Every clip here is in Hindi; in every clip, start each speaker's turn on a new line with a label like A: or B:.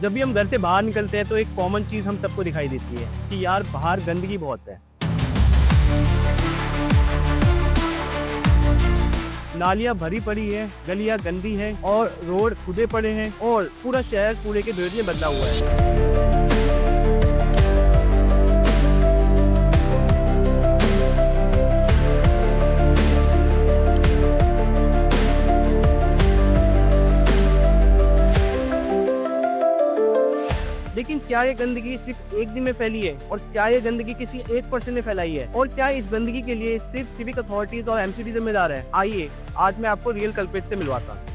A: जब भी हम घर से बाहर निकलते हैं तो एक कॉमन चीज़ हम सबको दिखाई देती है कि यार बाहर गंदगी बहुत है। नालियाँ भरी पड़ी है, गलियाँ गंदी है और रोड खुदे पड़े हैं और पूरा शहर कूड़े के ढेर में बदला हुआ है। लेकिन क्या ये गंदगी सिर्फ एक दिन में फैली है और क्या ये गंदगी किसी एक पर्सन ने फैलाई है और क्या इस गंदगी के लिए सिर्फ सिविक अथॉरिटीज और एमसीडी जिम्मेदार है? आइए आज मैं आपको रियल कल्प्रिट से मिलवाता हूँ।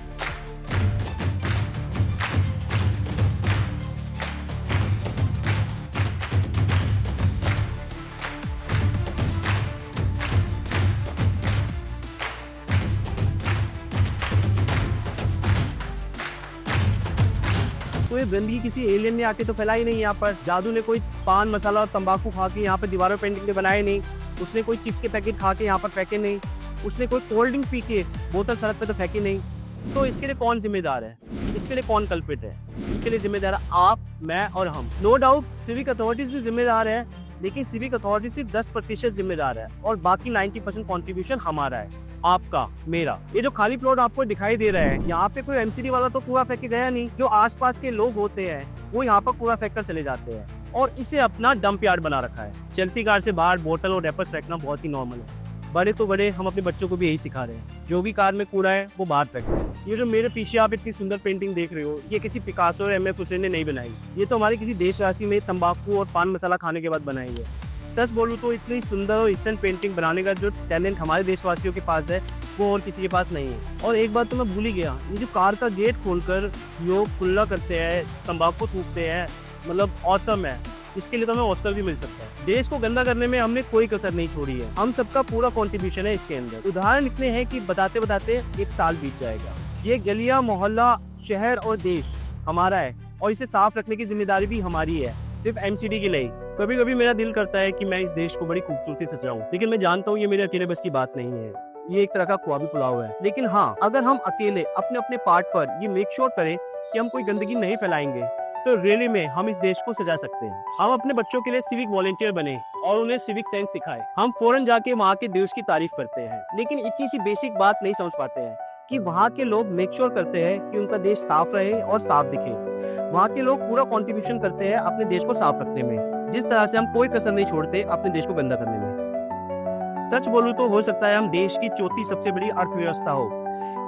A: तो ये गंदगी किसी एलियन ने आके तो फैलाई नहीं, यहाँ पर जादू ने कोई पान मसाला और तंबाकू खा के यहाँ पर दीवारों पेंटिंग बनाए नहीं, उसने कोई चिप्स के पैकेट खा के यहाँ पर फेंके नहीं, उसने कोई कोल्ड ड्रिंक पी के बोतल सड़क पे तो फेंकी नहीं। तो इसके लिए कौन जिम्मेदार है? इसके लिए कौन कल्प्रिट है? इसके लिए जिम्मेदार है आप, मैं और हम। नो डाउट सिविक अथॉरिटीज भी जिम्मेदार है, लेकिन सिविक अथॉरिटी सिर्फ 10% जिम्मेदार है और बाकी 90% कॉन्ट्रीब्यूशन हमारा है, आपका, मेरा। ये जो खाली प्लॉट आपको दिखाई दे रहा है, यहाँ पे कोई एमसीडी वाला तो कूड़ा फेंक के गया नहीं। जो आसपास के लोग होते हैं वो यहाँ पर कूड़ा फेंक कर चले जाते हैं और इसे अपना डंप यार्ड बना रखा है। चलती कार से बाहर बोतल और रैपर्स फेंकना बहुत ही नॉर्मल है। बड़े तो बड़े, हम अपने बच्चों को भी यही सिखा रहे हैं, जो भी कार में कूड़ा है वो बाहर फेंको। ये जो मेरे पीछे आप इतनी सुंदर पेंटिंग देख रहे हो, ये किसी पिकासो और एमएफ हुसैन ने नहीं बनाई, ये तो हमारे किसी देशवासी ने तंबाकू और पान मसाला खाने के बाद बनाई है। सच बोलूँ तो इतनी सुंदर और इंस्टेंट पेंटिंग बनाने का जो टैलेंट हमारे देशवासियों के पास है वो और किसी के पास नहीं है। और एक बात तो मैं भूल ही गया, ये जो कार का गेट खोलकर लोग खुला करते हैं, तंबाकू थूकते हैं, मतलब ऑसम है। इसके लिए तो हमें ऑस्कर भी मिल सकता है। देश को गंदा करने में हमने कोई कसर नहीं छोड़ी है, हम सबका पूरा कंट्रीब्यूशन है इसके अंदर। उदाहरण इतने हैं कि बताते बताते एक साल बीत जाएगा। ये गलियां, मोहल्ला, शहर और देश हमारा है और इसे साफ रखने की जिम्मेदारी भी हमारी है, सिर्फ एमसीडी की नहीं। कभी कभी मेरा दिल करता है कि मैं इस देश को बड़ी खूबसूरती से सजाऊं, लेकिन मैं जानता हूँ ये मेरे अकेले बस की बात नहीं है, ये एक तरह का ख्वाबी पुलाव है। लेकिन हाँ, अगर हम अकेले अपने अपने पार्ट पर ये मेक श्योर करें कि हम कोई गंदगी नहीं फैलाएंगे तो रियली में हम इस देश को सजा सकते हैं। हम अपने बच्चों के लिए सिविक वॉलंटियर बने और उन्हें सिविक सेंस सिखाए। हम फौरन जाके वहाँ के देश की तारीफ करते हैं, लेकिन इतनी सी बेसिक बात नहीं समझ पाते हैं कि वहाँ के लोग मेक श्योर करते हैं कि उनका देश साफ रहे और साफ दिखे। वहाँ के लोग पूरा कंट्रीब्यूशन करते हैं अपने देश को साफ रखने में, जिस तरह से हम कोई कसर नहीं छोड़ते अपने देश को गंदा करने में। सच बोलूं तो हो सकता है हम देश की चौथी सबसे बड़ी अर्थव्यवस्था हो,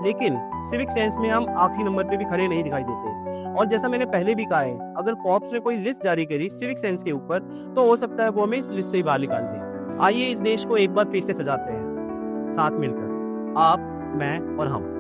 A: लेकिन सिविक सेंस में हम आखिरी नंबर पे भी खड़े नहीं दिखाई देते। और जैसा मैंने पहले भी कहा है, अगर फोर्ब्स ने कोई लिस्ट जारी करी सिविक सेंस के ऊपर तो हो सकता है वो हमें इस लिस्ट से ही बाहर निकाल दे। आइए इस देश को एक बार फिर से सजाते हैं, साथ मिलकर, आप, मैं और हम।